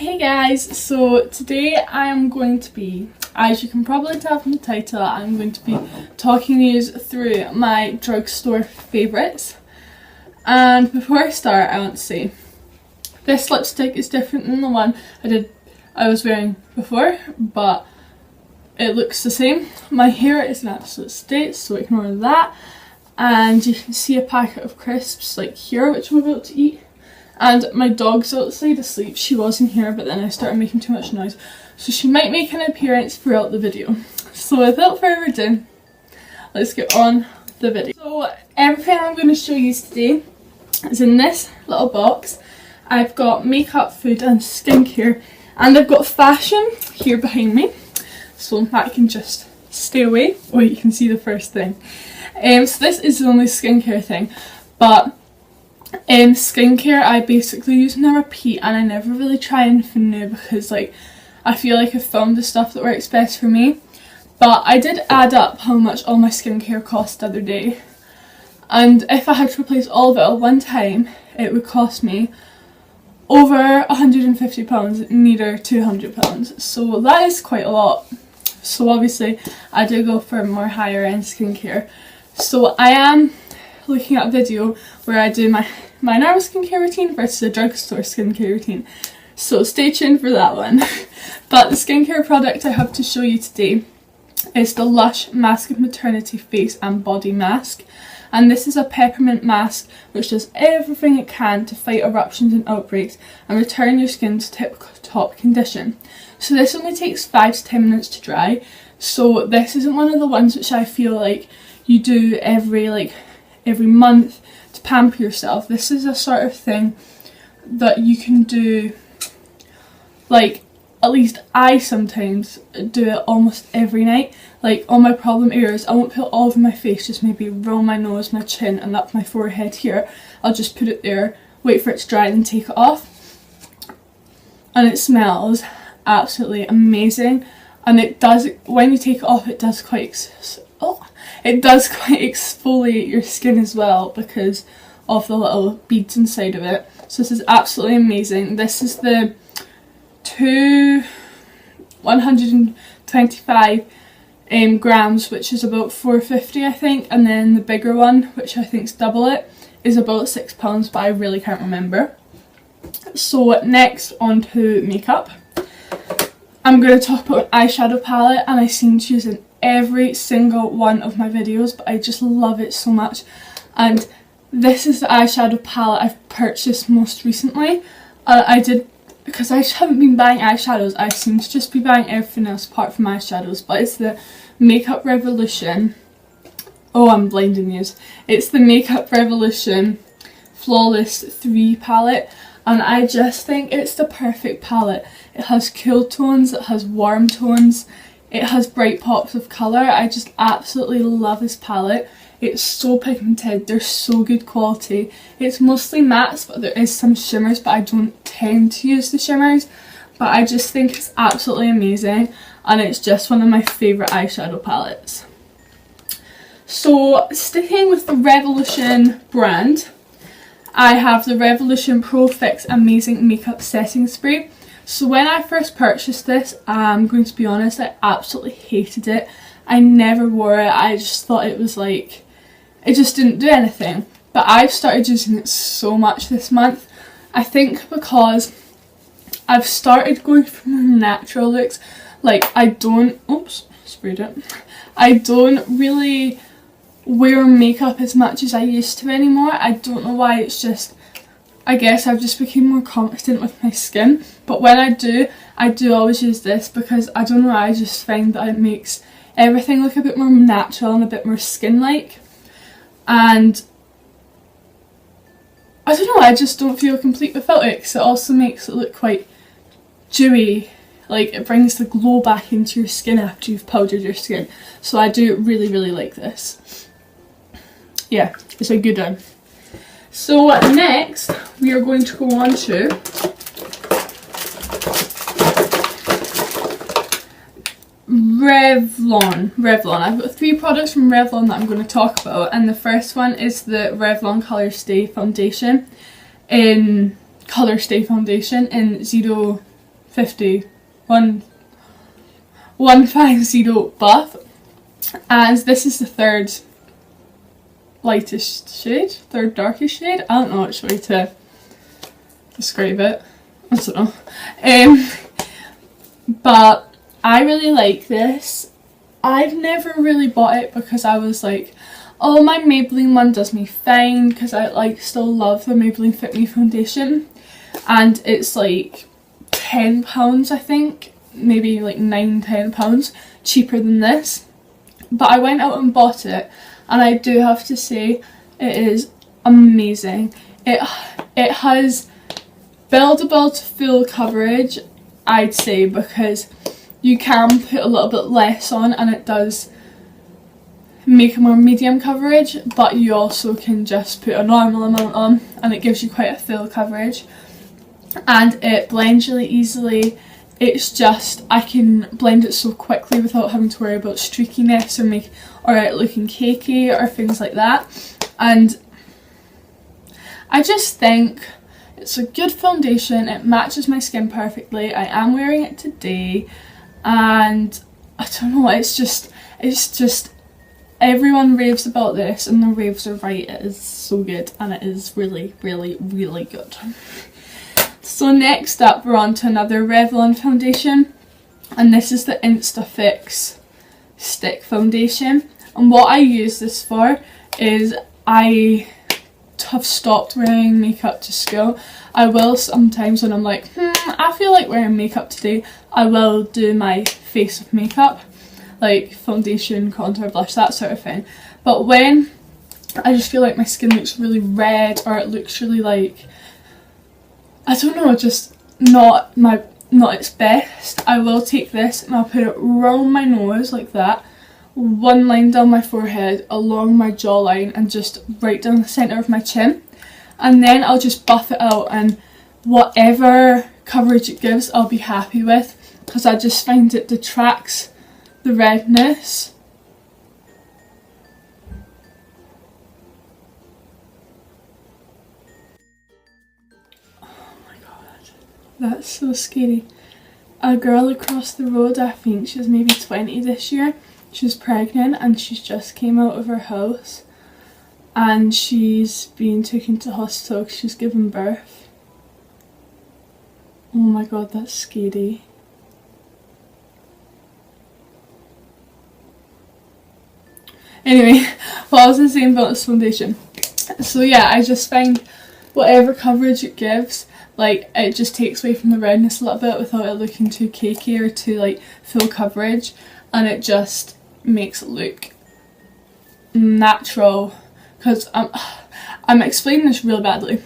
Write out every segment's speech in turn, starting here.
Hey guys, so today I am going to be, as you can probably tell from the title, I'm going to be talking you through my drugstore favourites. And before I start, I want to say this lipstick is different than the one I was wearing before, but it looks the same. My hair is an absolute state, so ignore that. And you can see a packet of crisps like here, which I'm about to eat. And my dog's outside asleep. She was in here, but then I started making too much noise, so she might make an appearance throughout the video. So without further ado, let's get on the video. So everything I'm going to show you today is in this little box. I've got makeup, food and skincare, and I've got fashion here behind me, so that can just stay away. Oh, you can see the first thing. So this is the only skincare thing, but skincare I basically use and I repeat, and I never really try anything new because I feel like I've found the stuff that works best for me. But I did add up how much all my skincare cost the other day, and if I had to replace all of it at one time, it would cost me over £150, near £200, so that is quite a lot. So obviously I do go for more higher end skincare. So I am looking at a video where I do my normal skincare routine versus a drugstore skincare routine, so stay tuned for that one. But the skincare product I have to show you today is the Lush Mask of Maternity Face and Body Mask, and this is a peppermint mask which does everything it can to fight eruptions and outbreaks and return your skin to tip-top condition. So this only takes 5 to 10 minutes to dry, so this isn't one of the ones which I feel like you do every month to pamper yourself. This is a sort of thing that you can do, at least I sometimes do it almost every night. Like on my problem areas, I won't put it all over my face, just maybe roll my nose, my chin and up my forehead here. I'll just put it there, wait for it to dry and then take it off. And it smells absolutely amazing, and it does, when you take it off, it does quite exfoliate your skin as well because of the little beads inside of it. So this is absolutely amazing. This is the 125 grams, which is about £4.50 I think, and then the bigger one, which I think is double it, is about £6, but I really can't remember. So next on to makeup. I'm going to talk about an eyeshadow palette, and I seem to use it every single one of my videos, but I just love it so much. And this is the eyeshadow palette I've purchased most recently. I did, because I haven't been buying eyeshadows, I seem to just be buying everything else apart from eyeshadows, but it's the Makeup Revolution, oh I'm blinding you, it's the Makeup Revolution Flawless 3 palette, and I just think it's the perfect palette. It has cool tones, it has warm tones, it has bright pops of colour. I just absolutely love this palette. It's so pigmented, they're so good quality. It's mostly mattes, but there is some shimmers, but I don't tend to use the shimmers. But I just think it's absolutely amazing, and it's just one of my favourite eyeshadow palettes. So sticking with the Revolution brand, I have the Revolution Pro Fix Amazing Makeup Setting Spray. So when I first purchased this, I'm going to be honest, I absolutely hated it. I never wore it. I just thought it was it just didn't do anything. But I've started using it so much this month. I think because I've started going for more natural looks. I don't really wear makeup as much as I used to anymore. I don't know why, it's just, I guess I've just become more confident with my skin. But when I do always use this because, I don't know, I just find that it makes everything look a bit more natural and a bit more skin-like. And I don't know, I just don't feel complete without it, because it also makes it look quite dewy. It brings the glow back into your skin after you've powdered your skin. So I do really, really like this. Yeah, it's a good one. So next we are going to go on to Revlon. I've got 3 products from Revlon that I'm going to talk about, and the first one is the Revlon Colour Stay Foundation in 0 50 150 buff, and this is the third lightest shade, third darkest shade. I don't know which way to describe it. I don't know. But I really like this. I've never really bought it because I was like, oh, my Maybelline one does me fine, because I like still love the Maybelline Fit Me foundation, and it's like £10 I think, maybe like £9-10 cheaper than this. But I went out and bought it, and I do have to say it is amazing. It has buildable to full coverage, I'd say, because you can put a little bit less on and it does make a more medium coverage, but you also can just put a normal amount on and it gives you quite a full coverage, and it blends really easily. It's just, I can blend it so quickly without having to worry about streakiness or it looking cakey or things like that. And I just think it's a good foundation. It matches my skin perfectly. I am wearing it today, and I don't know, it's just everyone raves about this, and the raves are right. It is so good, and it is really, really, really good. So next up, we're on to another Revlon foundation, and this is the Instafix Stick Foundation. And what I use this for is, I have stopped wearing makeup to school. I will sometimes when I'm like, I feel like wearing makeup today, I will do my face with makeup, like foundation, contour, blush, that sort of thing. But when I just feel like my skin looks really red, or it looks really like, I don't know, just not its best, I will take this and I'll put it around my nose like that, one line down my forehead, along my jawline, and just right down the centre of my chin, and then I'll just buff it out, and whatever coverage it gives I'll be happy with, because I just find it detracts the redness. That's so scary. A girl across the road, I think she's maybe 20 this year, she's pregnant and she's just came out of her house and she's been taken to hospital because she's given birth. Oh my god, that's scary. Anyway, what was I saying about this foundation? So yeah, I just find whatever coverage it gives, like, it just takes away from the redness a little bit without it looking too cakey or too like full coverage, and it just makes it look natural. Because I'm explaining this really badly,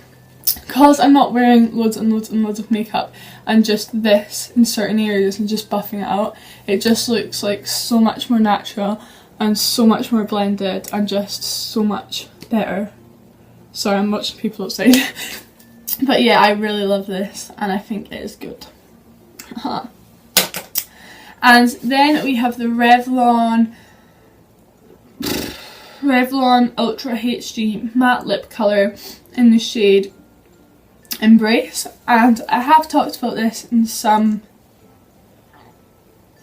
because I'm not wearing loads and loads and loads of makeup and just this in certain areas and just buffing it out, it just looks like so much more natural and so much more blended and just so much better. Sorry, I'm watching people outside. But yeah, I really love this and I think it is good. And then we have the Revlon Ultra HD Matte Lip Colour in the shade Embrace, and I have talked about this in some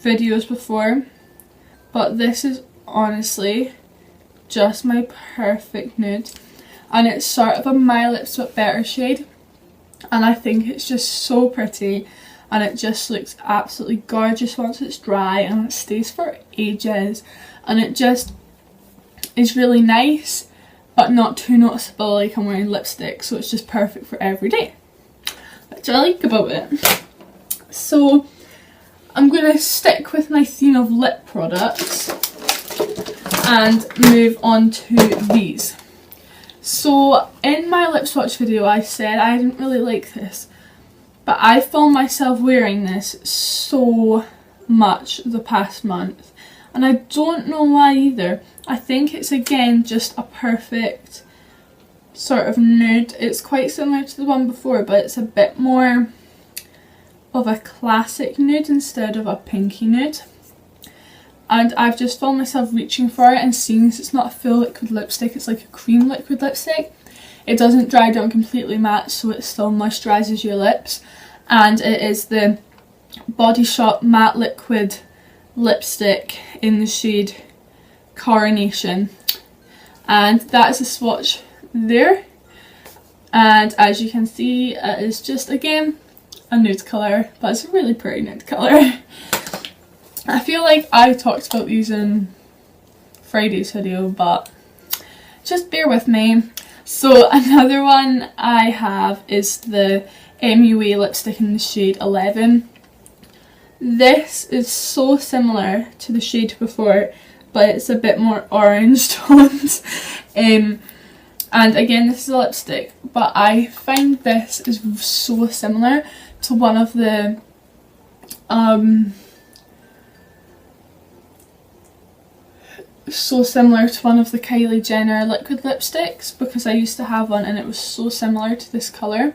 videos before, but this is honestly just my perfect nude, and it's sort of a My Lips But Better shade, and I think it's just so pretty and it just looks absolutely gorgeous once it's dry, and it stays for ages, and it just is really nice but not too noticeable like I'm wearing lipstick, so it's just perfect for every day, which I like about it. So I'm going to stick with my theme of lip products and move on to these. So in my lip swatch video I said I didn't really like this, but I found myself wearing this so much the past month, and I don't know why either. I think it's again just a perfect sort of nude. It's quite similar to the one before, but it's a bit more of a classic nude instead of a pinky nude. And I've just found myself reaching for it and seeing as it's not a full liquid lipstick, it's like a cream liquid lipstick. It doesn't dry down completely matte, so it still moisturises your lips. And it is the Body Shop Matte Liquid lipstick in the shade Coronation, and that is a swatch there. And as you can see, it is just again a nude colour, but it's a really pretty nude colour. I feel like I talked about these in Friday's video, but just bear with me. So another one I have is the MUA lipstick in the shade 11. This is so similar to the shade before, but it's a bit more orange toned. And again, this is a lipstick, but I find this is so similar to one of the Kylie Jenner liquid lipsticks, because I used to have one and it was so similar to this colour.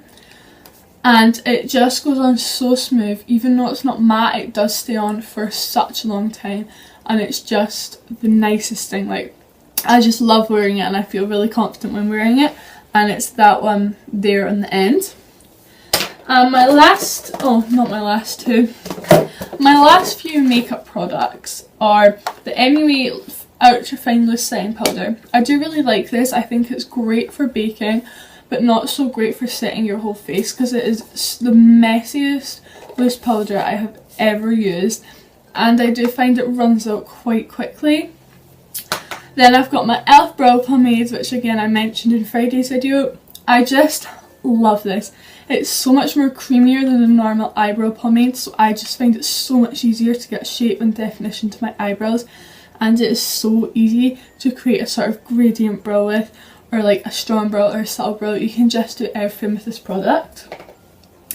And it just goes on so smooth, even though it's not matte, it does stay on for such a long time, and it's just the nicest thing. Like, I just love wearing it and I feel really confident when wearing it, and it's that one there on the end. My last few makeup products are the MUA Ultra Fine Loose Setting Powder. I do really like this. I think it's great for baking, but not so great for setting your whole face, because it is the messiest loose powder I have ever used, and I do find it runs out quite quickly. Then I've got my e.l.f. brow pomade, which again I mentioned in Friday's video. I just love this. It's so much more creamier than a normal eyebrow pomade, so I just find it so much easier to get shape and definition to my eyebrows, and it is so easy to create a sort of gradient brow with, or like a strong brow or a subtle brow. You can just do everything with this product.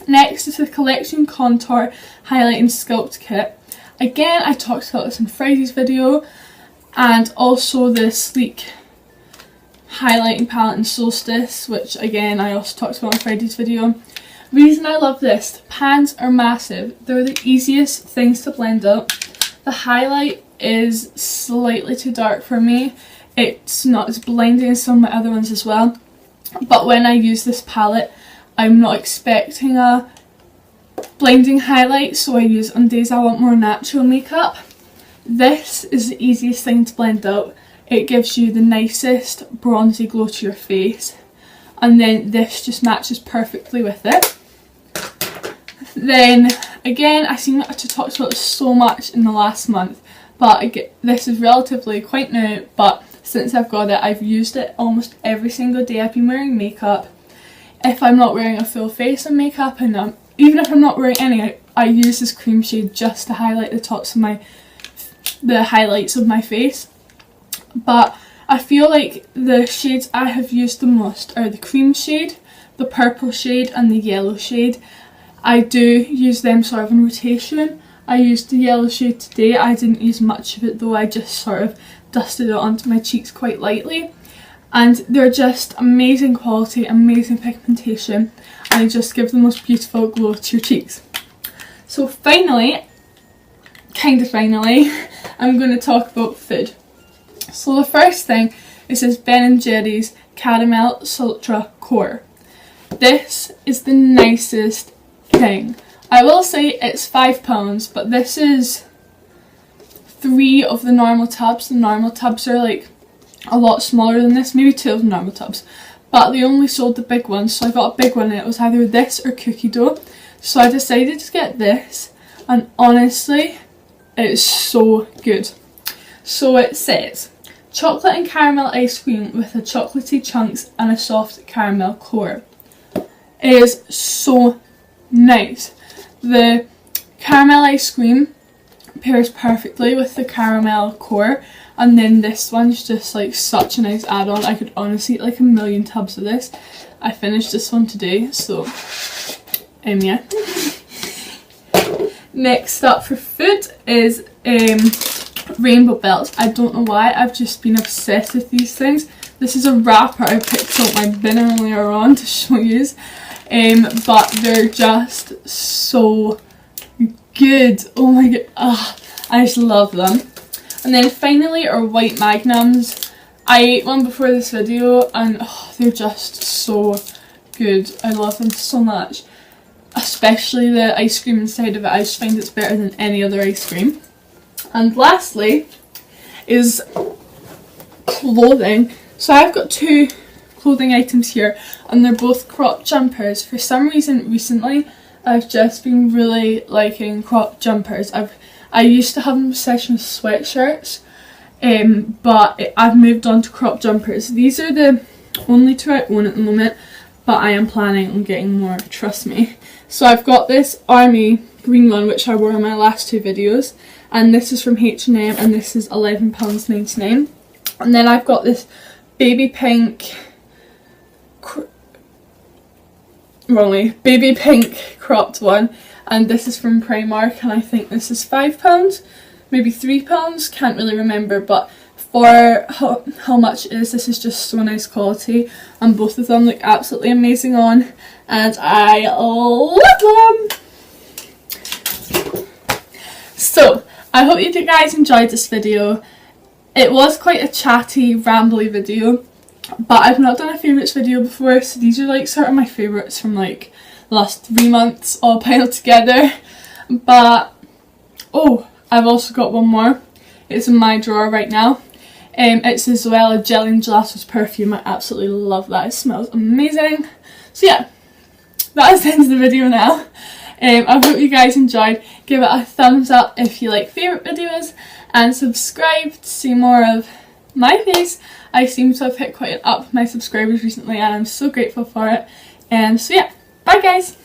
Next is the Collection Contour Highlight and Sculpt Kit. Again, I talked about this in Friday's video, and also the Sleek Highlighting Palette in Solstice, which again I also talked about in Friday's video. Reason I love this, the pans are massive. They're the easiest things to blend up. The highlight is slightly too dark for me. It's not as blending as some of my other ones as well, but when I use this palette I'm not expecting a blending highlight, so I use on days I want more natural makeup. This is the easiest thing to blend out. It gives you the nicest bronzy glow to your face, and then this just matches perfectly with it. Then again, I seem to talk about this so much in the last month, but again, this is relatively quite new, but since I've got it, I've used it almost every single day I've been wearing makeup. If I'm not wearing a full face of makeup, and even if I'm not wearing any, I use this cream shade just to highlight the tops of the highlights of my face. But I feel like the shades I have used the most are the cream shade, the purple shade and the yellow shade. I do use them sort of in rotation. I used the yellow shade today. I didn't use much of it though, I just sort of dusted it onto my cheeks quite lightly, and they're just amazing quality, amazing pigmentation, and they just give the most beautiful glow to your cheeks. So finally, I'm going to talk about food. So the first thing is this Ben & Jerry's Caramel Sultra Core. This is the nicest thing. I will say it's £5, but this is 3 of the normal tubs. The normal tubs are like a lot smaller than this, maybe 2 of the normal tubs, but they only sold the big ones, so I got a big one and it was either this or cookie dough, so I decided to get this, and honestly it is so good. So it says chocolate and caramel ice cream with a chocolatey chunks and a soft caramel core. It is so nice. The caramel ice cream pairs perfectly with the caramel core, and then this one's just like such a nice add-on. I could honestly eat like a million tubs of this. I finished this one today, so yeah. Next up for food is Rainbow Belts. I don't know why, I've just been obsessed with these things. This is a wrapper I picked up my bin earlier on to show you, but they're just so good. Oh my god, I just love them. And then finally are white magnums. I ate one before this video and they're just so good. I love them so much. especially the ice cream inside of it. I just find it's better than any other ice cream. And lastly is clothing. So I've got two clothing items here, and they're both crop jumpers. For some reason recently I've just been really liking crop jumpers. I used to have an obsession with sweatshirts, but I've moved on to crop jumpers. These are the only two I own at the moment, but I am planning on getting more, trust me. So I've got this army green one, which I wore in my last two videos, and this is from H&M, and this is £11.99. And then I've got this baby pink cropped one, and this is from Primark, and I think this is £5, maybe £3, can't really remember, but for how much it is, this is just so nice quality, and both of them look absolutely amazing on, and I love them. So I hope you guys enjoyed this video. It was quite a chatty, rambly video, but I've not done a favourites video before, so these are like sort of my favourites from like the last 3 months all piled together. But oh, I've also got one more. It's in my drawer right now. It's the Zoella Jelly and Gelatos perfume. I absolutely love that. It smells amazing. So yeah, that is the end of the video now. I hope you guys enjoyed. Give it a thumbs up if you like favourite videos, and subscribe to see more of my face. I seem to have hit quite an up with my subscribers recently, and I'm so grateful for it. So yeah, bye guys!